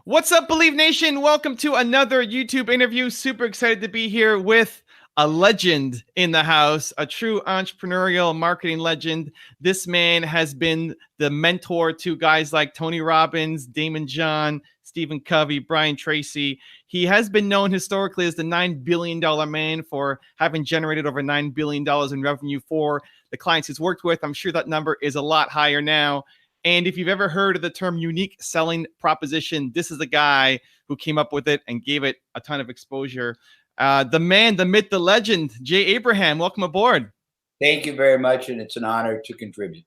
What's up, Believe Nation? Welcome to another YouTube interview. Super excited to be here with a legend in the house, a true entrepreneurial marketing legend. This man has been the mentor to guys like Tony Robbins, Damon John, Stephen Covey, Brian Tracy. He has been known historically as the $9 billion man for having generated over $9 billion in revenue for the clients he's worked with. I'm sure that number is a lot higher now. And if you've ever heard of the term unique selling proposition, this is the guy who came up with it and gave it a ton of exposure. The man, the myth, the legend, Jay Abraham. Welcome aboard. Thank you very much, and it's an honor to contribute.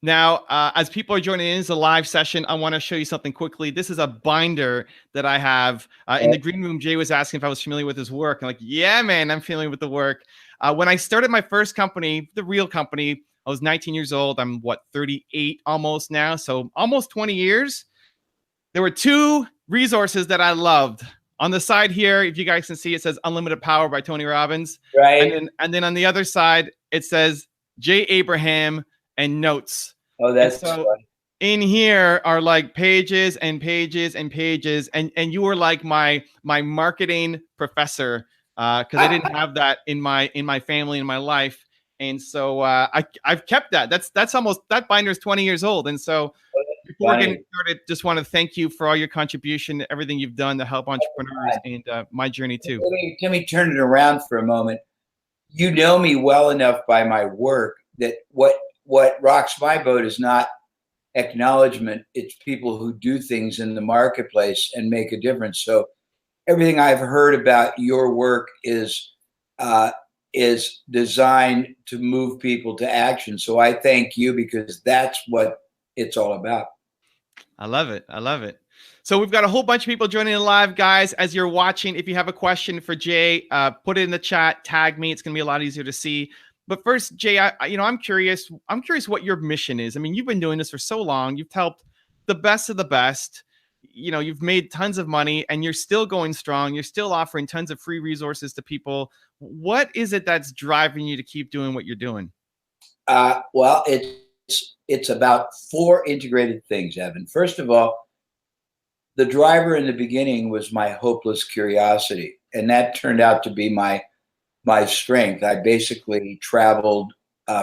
Now, as people are joining in, it's a live session. I want to show you something quickly. This is a binder that I have in the green room. Jay was asking if I was familiar with his work. I'm like, yeah, man, I'm familiar with the work. When I started my first company, the real company, I was 19 years old. I'm 38 almost now. So almost 20 years. There were two resources that I loved. On the side here, if you guys can see, it says Unlimited Power by Tony Robbins. Right. And then on the other side, it says Jay Abraham and notes. Oh, that's so fun. In here are like pages and pages and pages. And you were like my marketing professor because I didn't have that in my family, in my life. And so I've kept that. That's almost, that binder is 20 years old. And so before getting started, just want to thank you for all your contribution, everything you've done to help entrepreneurs and my journey too. Let me turn it around for a moment. You know me well enough by my work that what rocks my boat is not acknowledgement. It's people who do things in the marketplace and make a difference. So everything I've heard about your work is designed to move people to action. So I thank you because that's what it's all about. I love it. I love it. So we've got a whole bunch of people joining in live, guys. As you're watching, if you have a question for Jay, put it in the chat, tag me. It's going to be a lot easier to see. But first, Jay, I'm curious. I'm curious what your mission is. I mean, you've been doing this for so long. You've helped the best of the best. You've made tons of money and you're still going strong. You're still offering tons of free resources to people. What is it that's driving you to keep doing what you're doing? Well, it's about four integrated things, Evan. First of all, the driver in the beginning was my hopeless curiosity, and that turned out to be my strength. I basically traveled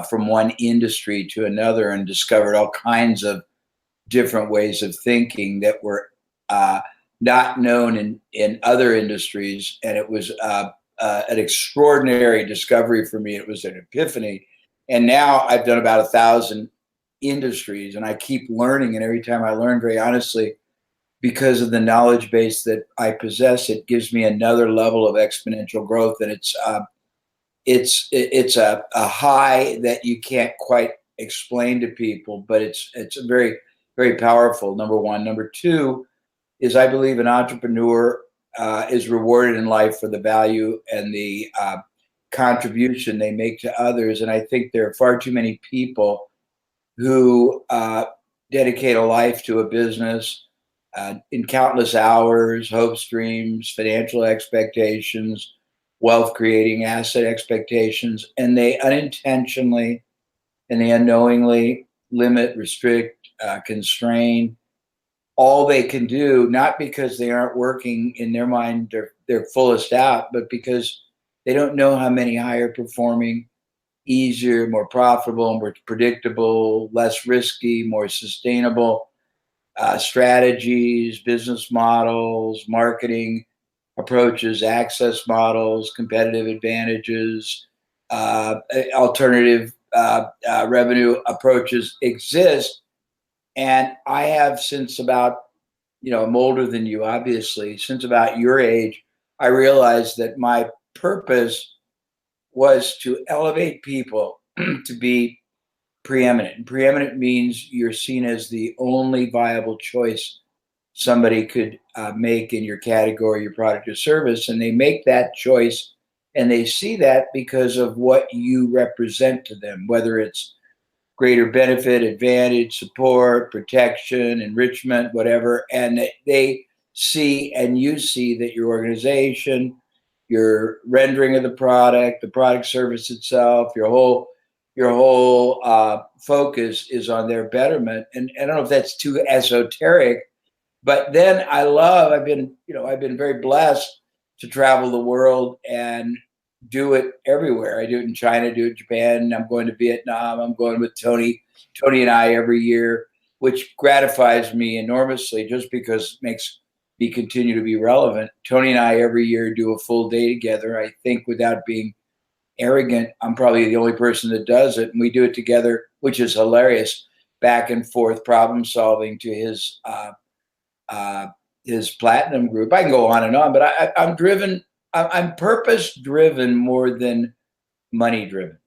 from one industry to another and discovered all kinds of different ways of thinking that were not known in other industries. And it was an extraordinary discovery for me. It was an epiphany. And now I've done about 1,000 industries and I keep learning. And every time I learn, very honestly, because of the knowledge base that I possess, it gives me another level of exponential growth. And it's a high that you can't quite explain to people, but it's very, very powerful. Number one. Number two is I believe an entrepreneur is rewarded in life for the value and the contribution they make to others. And I think there are far too many people who dedicate a life to a business in countless hours, hopes, dreams, financial expectations, wealth creating, asset expectations, and they unintentionally and they unknowingly limit, restrict, constrain all they can do, not because they aren't working in their mind their fullest out, but because they don't know how many higher performing, easier, more profitable, more predictable, less risky, more sustainable strategies, business models, marketing approaches, access models, competitive advantages, alternative revenue approaches exist. And I have since about, I'm older than you, obviously, since about your age, I realized that my purpose was to elevate people to be preeminent. And preeminent means you're seen as the only viable choice somebody could make in your category, your product or service. And they make that choice and they see that because of what you represent to them, whether it's greater benefit, advantage, support, protection, enrichment, whatever. And they see and you see that your organization, your rendering of the product service itself, your whole focus is on their betterment. And I don't know if that's too esoteric, But then I've been very blessed to travel the world and do it everywhere. I do it in China, do it in Japan. I'm going to Vietnam. I'm going with Tony and I every year, which gratifies me enormously just because it makes me continue to be relevant. Tony and I every year do a full day together. I think without being arrogant, I'm probably the only person that does it. And we do it together, which is hilarious, back and forth problem solving to his platinum group. I can go on and on, but I'm driven. I'm purpose driven more than money driven.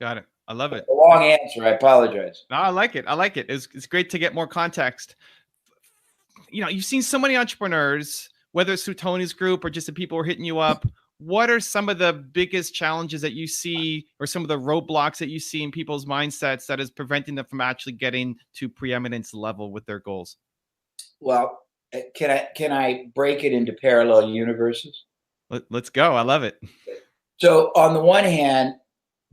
Got it. I love it. A long answer. I apologize. No, I like it. I like it. It's great to get more context. You've seen so many entrepreneurs, whether it's through Tony's group or just the people who are hitting you up. What are some of the biggest challenges that you see, or some of the roadblocks that you see in people's mindsets that is preventing them from actually getting to preeminence level with their goals? Well, can I break it into parallel universes? Let's go. I love it. So on the one hand,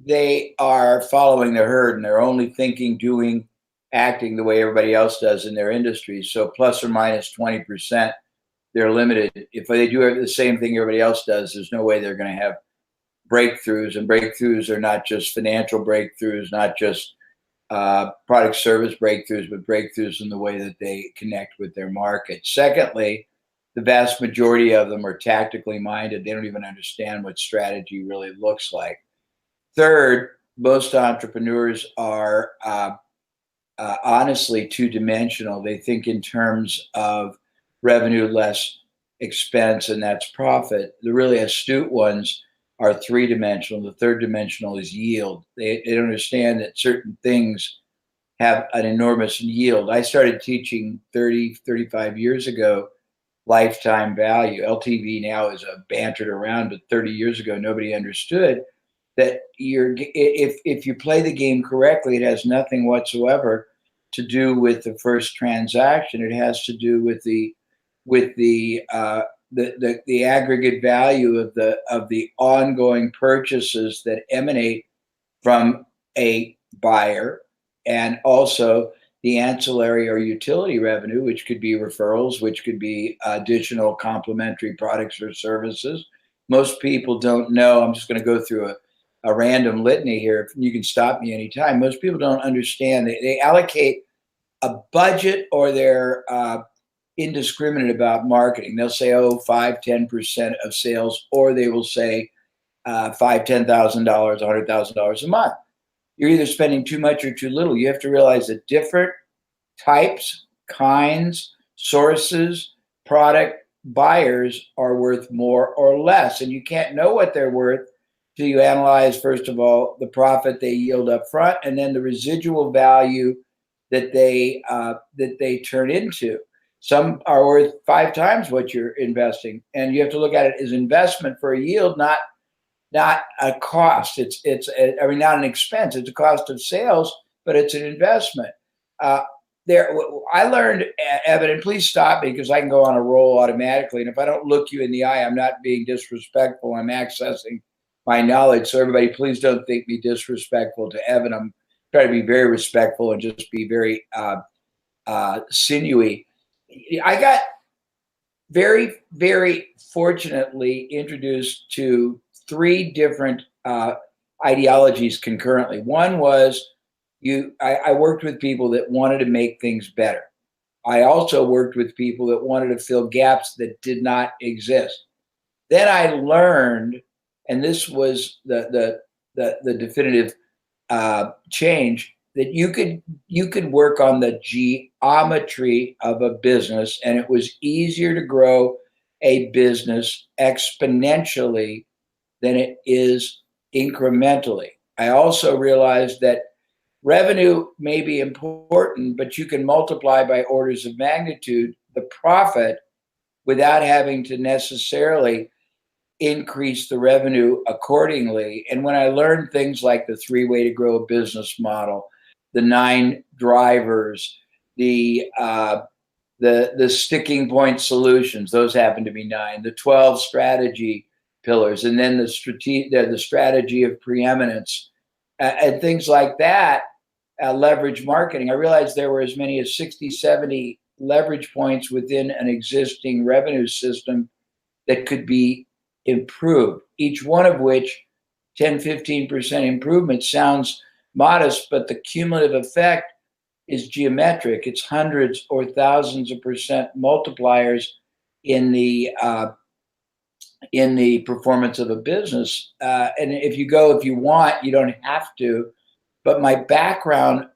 they are following the herd and they're only thinking, doing, acting the way everybody else does in their industry. So plus or minus 20%, they're limited. If they do the same thing everybody else does, there's no way they're going to have breakthroughs. And breakthroughs are not just financial breakthroughs, not just product service breakthroughs, but breakthroughs in the way that they connect with their market. Secondly, the vast majority of them are tactically minded. They don't even understand what strategy really looks like. Third, most entrepreneurs are honestly two-dimensional. They think in terms of revenue less expense, and that's profit. The really astute ones are three-dimensional. The third dimensional is yield. They don't understand that certain things have an enormous yield. I started teaching 35 years ago lifetime value. LTV now is bantered around, but 30 years ago, nobody understood that if you play the game correctly, it has nothing whatsoever to do with the first transaction. It has to do with the aggregate value of the ongoing purchases that emanate from a buyer, and also the ancillary or utility revenue, which could be referrals, which could be additional complementary products or services. Most people don't know. I'm just going to go through a random litany here. You can stop me anytime. Most people don't understand. They allocate a budget, or they're indiscriminate about marketing. They'll say, 5-10% of sales, or they will say $5,000, $10,000, $100,000 a month. You're either spending too much or too little. You have to realize that different types, kinds, sources, product buyers are worth more or less. And you can't know what they're worth till you analyze, first of all, the profit they yield up front, and then the residual value that they turn into. Some are worth 5 times what you're investing, and you have to look at it as investment for a yield, not a cost. It's not an expense. It's a cost of sales, but it's an investment. I learned, Evan, and please stop me because I can go on a roll automatically. And if I don't look you in the eye, I'm not being disrespectful. I'm accessing my knowledge. So everybody, please don't think me disrespectful to Evan. I'm trying to be very respectful and just be very sinewy. I got very, very fortunately introduced to 3 different ideologies concurrently. One was I worked with people that wanted to make things better. I also worked with people that wanted to fill gaps that did not exist. Then I learned, and this was the definitive change, that you could work on the geometry of a business, and it was easier to grow a business exponentially than it is incrementally. I also realized that revenue may be important, but you can multiply by orders of magnitude the profit without having to necessarily increase the revenue accordingly. And when I learned things like the 3-way to grow a business model, the 9 drivers, the sticking point solutions, those happen to be 9, the 12 strategy pillars, and then the strategy of preeminence, and things like that, leverage marketing. I realized there were as many as 60, 70 leverage points within an existing revenue system that could be improved, each one of which 10-15% improvement sounds modest, but the cumulative effect is geometric. It's hundreds or thousands of percent multipliers in the performance of a business. And if you want, you don't have to. But my background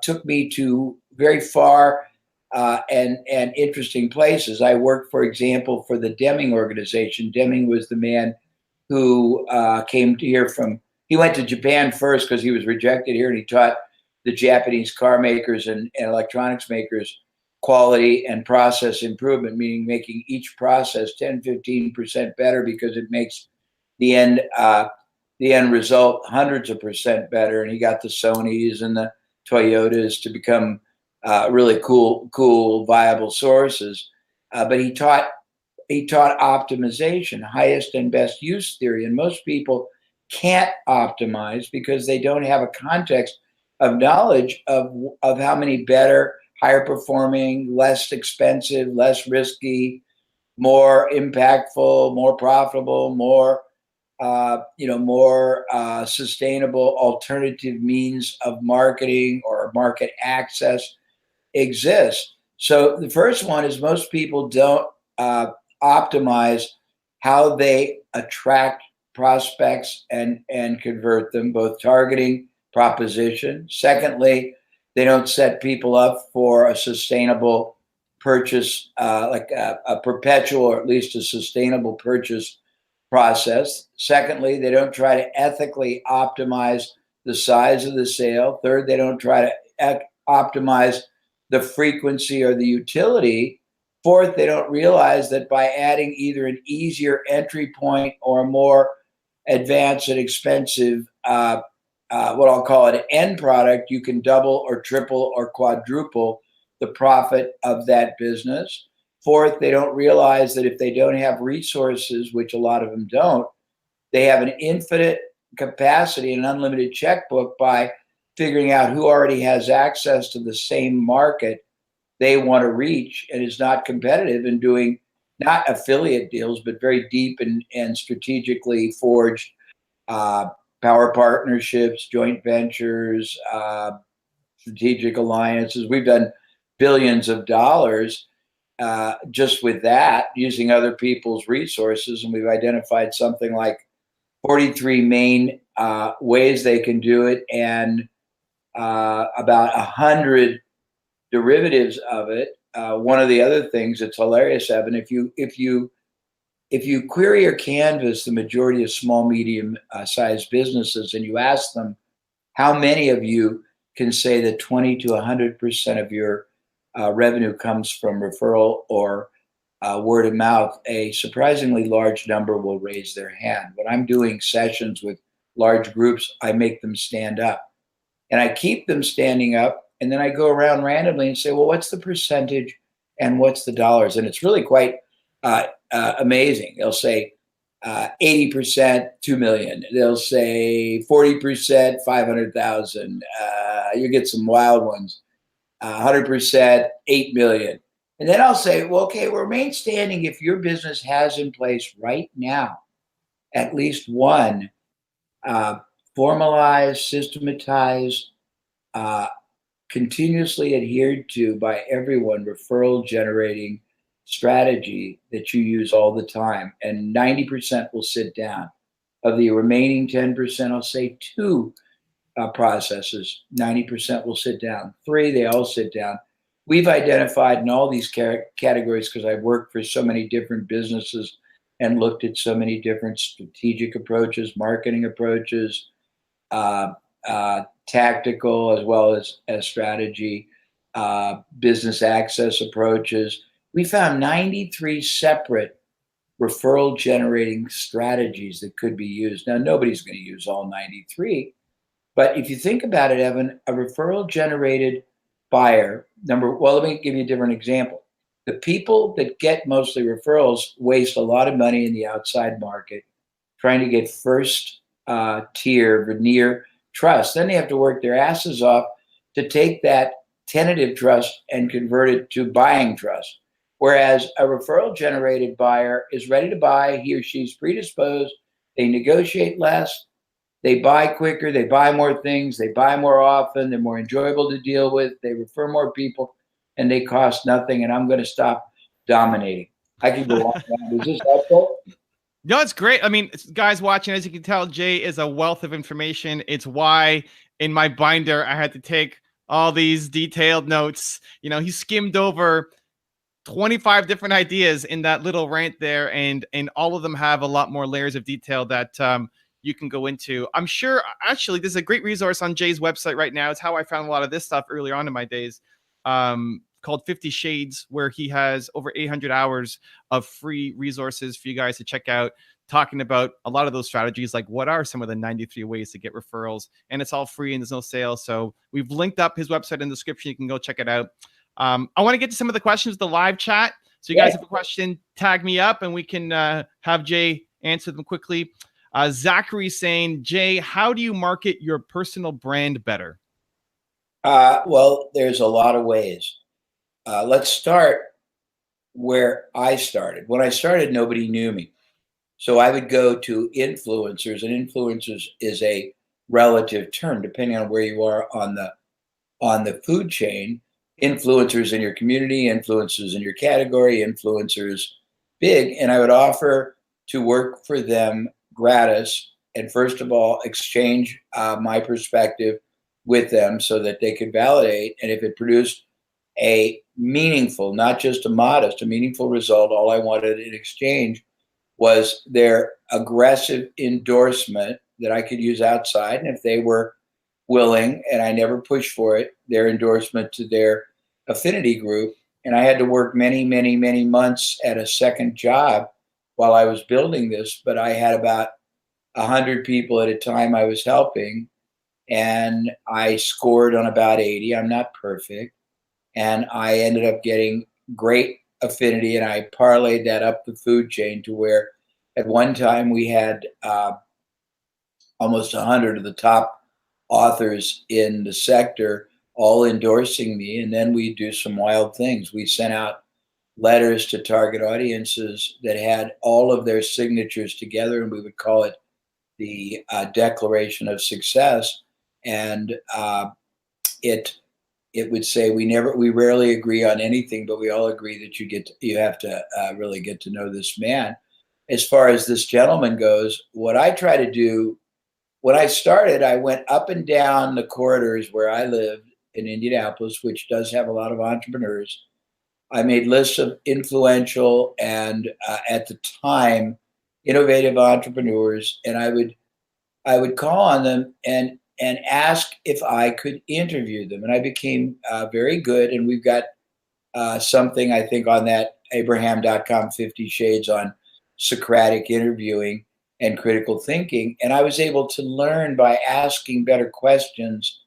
took me to very far and interesting places. I worked, for example, for the Deming organization. Deming was the man who came to here he went to Japan first because he was rejected here, and he taught the Japanese car makers and electronics makers quality and process improvement, meaning making each process 10-15% better because it makes the end result hundreds of percent better. And he got the Sonys and the Toyotas to become really cool, viable sources. But he taught optimization, highest and best use theory. And most people can't optimize because they don't have a context of knowledge of how many better, higher performing, less expensive, less risky, more impactful, more profitable, more sustainable alternative means of marketing or market access exists. So the first one is most people don't optimize how they attract prospects and convert them, both targeting, proposition. Secondly, they don't set people up for a sustainable purchase, like a perpetual or at least a sustainable purchase process. Secondly, they don't try to ethically optimize the size of the sale. Third, they don't try to optimize the frequency or the utility. Fourth, they don't realize that by adding either an easier entry point or a more advanced and expensive what I'll call it an end product, you can double or triple or quadruple the profit of that business. Fourth, they don't realize that if they don't have resources, which a lot of them don't, they have an infinite capacity, an unlimited checkbook by figuring out who already has access to the same market they want to reach and is not competitive in doing not affiliate deals, but very deep and strategically forged power partnerships, joint ventures, strategic alliances. We've done billions of dollars just with that, using other people's resources. And we've identified something like 43 main ways they can do it and about 100 derivatives of it. One of the other things that's hilarious, Evan, if you query or canvas the majority of small, medium sized businesses and you ask them how many of you can say that 20 to 100% of your revenue comes from referral or word of mouth, a surprisingly large number will raise their hand. When I'm doing sessions with large groups, I make them stand up. And I keep them standing up, and then I go around randomly and say, well, what's the percentage and what's the dollars? And it's really quite amazing. They'll say 80%, 2 million. They'll say 40%, 500,000. You get some wild ones. 100%, 8 million. And then I'll say, well, okay, remain standing if your business has in place right now at least one formalized, systematized, continuously adhered to by everyone referral generating strategy that you use all the time. And 90% will sit down. Of the remaining 10%, I'll say two processes, 90% will sit down. Three, they all sit down. We've identified in all these categories, because I've worked for so many different businesses and looked at so many different strategic approaches, marketing approaches, tactical as well as strategy, business access approaches. We found 93 separate referral generating strategies that could be used. Now, nobody's going to use all 93, but if you think about it, Evan, a referral generated buyer, let me give you a different example. The people that get mostly referrals waste a lot of money in the outside market trying to get first tier veneer trust. Then they have to work their asses off to take that tentative trust and convert it to buying trust. Whereas a referral generated buyer is ready to buy, he or she's predisposed, they negotiate less, they buy quicker, they buy more things, they buy more often, they're more enjoyable to deal with, they refer more people, and they cost nothing. And I'm going to stop dominating. I can go on. Is this helpful? No, it's great. I mean, guys watching, as you can tell, Jay is a wealth of information. It's why in my binder I had to take all these detailed notes. You know, he skimmed over 25 different ideas in that little rant there, and all of them have a lot more layers of detail that you can go into. I'm sure, actually, this is a great resource on Jay's website right now. It's how I found a lot of this stuff earlier on in my days. Called 50 Shades, where he has over 800 hours of free resources for you guys to check out, talking about a lot of those strategies, like what are some of the 93 ways to get referrals. And it's all free and there's no sale. So we've linked up his website in the description. You can go check it out. I want to get to some of the questions, the live chat. So you guys have a question, tag me up and we can have Jay answer them quickly. Zachary saying, Jay, how do you market your personal brand better? Well, there's a lot of ways. Let's start where I started. When I started, nobody knew me. So I would go to influencers, and influencers is a relative term, depending on where you are on the food chain. Influencers in your community, influencers in your category, influencers big. And I would offer to work for them gratis. And first of all, exchange my perspective with them so that they could validate. And if it produced a meaningful, not just a modest, a meaningful result, all I wanted in exchange was their aggressive endorsement that I could use outside. And if they were willing, and I never pushed for it, their endorsement to their affinity group. And I had to work many, many, many months at a second job while I was building this, but I had about 100 people at a time I was helping, and I scored on about 80. I'm not perfect. And I ended up getting great affinity, and I parlayed that up the food chain to where at one time we had almost 100 of the top authors in the sector all endorsing me. And then we do some wild things. We sent out letters to target audiences that had all of their signatures together, and we would call it the Declaration of Success. And it would say we rarely agree on anything, but we all agree that you have to really get to know this man. As far as this gentleman goes, what I try to do, when I started, I went up and down the corridors where I lived in Indianapolis, which does have a lot of entrepreneurs. I made lists of influential and at the time innovative entrepreneurs, and I would call on them and ask if I could interview them. And I became very good. And we've got something, I think, on that Abraham.com 50 Shades on Socratic interviewing and critical thinking. And I was able to learn by asking better questions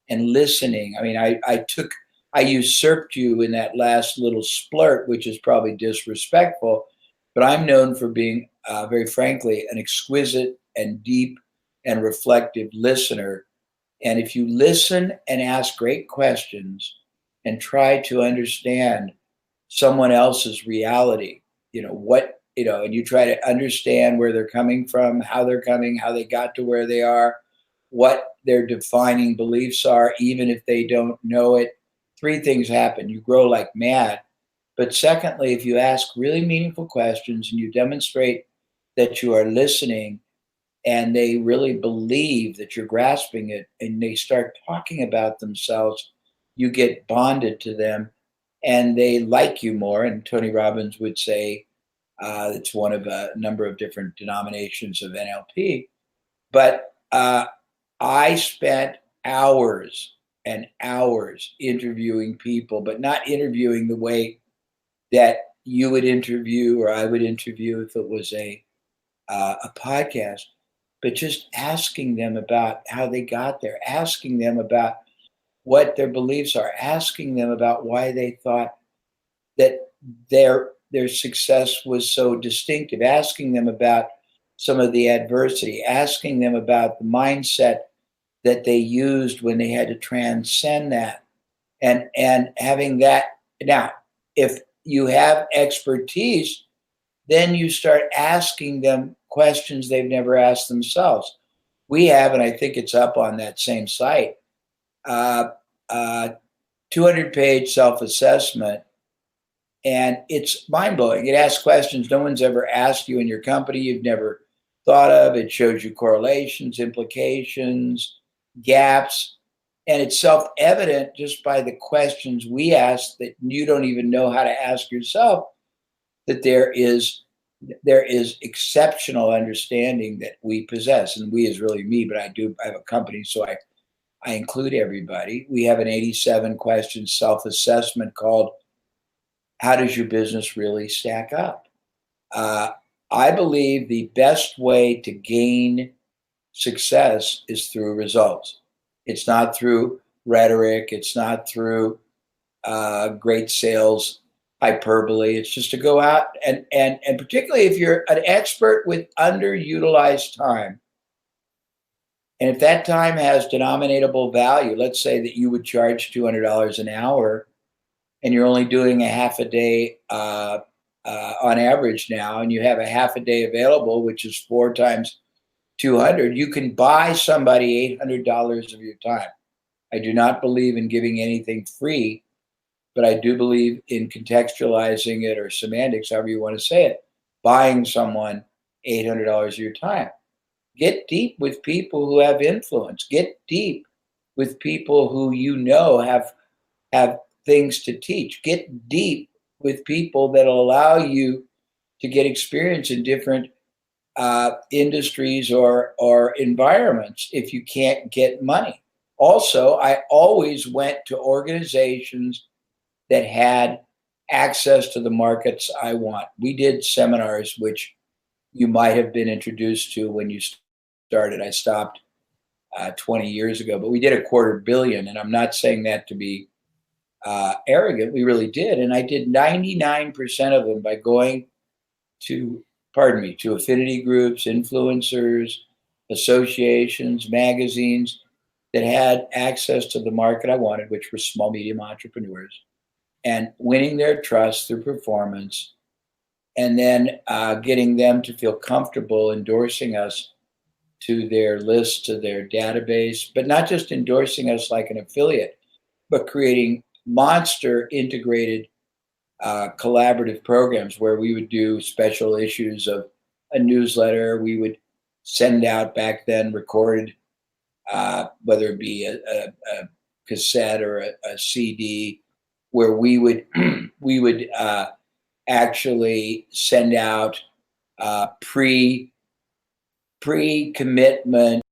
and listening. I mean, I usurped you in that last little splurt, which is probably disrespectful, but I'm known for being, very frankly, an exquisite and deep and reflective listener. And if you listen and ask great questions and try to understand someone else's reality, and you try to understand where they're coming from, how they're coming, how they got to where they are, what their defining beliefs are, even if they don't know it, three things happen. You grow like mad. But secondly, if you ask really meaningful questions and you demonstrate that you are listening and they really believe that you're grasping it and they start talking about themselves, you get bonded to them and they like you more. And Tony Robbins would say it's one of a number of different denominations of NLP. But I spent hours and hours interviewing people, but not interviewing the way that you would interview or I would interview if it was a podcast, but just asking them about how they got there, asking them about what their beliefs are, asking them about why they thought that their success was so distinctive, asking them about some of the adversity, asking them about the mindset that they used when they had to transcend that. and having that. Now, if you have expertise, then you start asking them questions they've never asked themselves. We have, and I think it's up on that same site, 200-page self-assessment, and it's mind-blowing. It asks questions no one's ever asked you in your company, you've never thought of. It shows you correlations, implications, gaps, and it's self-evident just by the questions we ask that you don't even know how to ask yourself, that there is exceptional understanding that we possess. And we is really me, but I have a company, so I include everybody. We have an 87 question self-assessment called How Does Your Business Really Stack Up? I believe the best way to gain success is through results. It's not through rhetoric. It's not through great sales hyperbole. It's just to go out and particularly if you're an expert with underutilized time, and if that time has denominatable value, let's say that you would charge $200 an hour, and you're only doing a half a day on average now, and you have a half a day available, which is 4 times 200, you can buy somebody $800 of your time. I do not believe in giving anything free, but I do believe in contextualizing it, or semantics, however you want to say it, buying someone $800 of your time. Get deep with people who have influence. Get deep with people who you know have things to teach. Get deep with people that will allow you to get experience in different industries or environments if you can't get money. Also, I always went to organizations that had access to the markets I want. We did seminars, which you might have been introduced to when you started. I stopped 20 years ago, but we did $250 million, and I'm not saying that to be arrogant. We really did, and I did 99% of them by going to affinity groups, influencers, associations, magazines that had access to the market I wanted, which were small, medium entrepreneurs, and winning their trust through performance, and then getting them to feel comfortable endorsing us to their list, to their database, but not just endorsing us like an affiliate, but creating monster integrated collaborative programs where we would do special issues of a newsletter. We would send out, back then, recorded, whether it be a cassette or a CD, where we would actually send out pre-commitment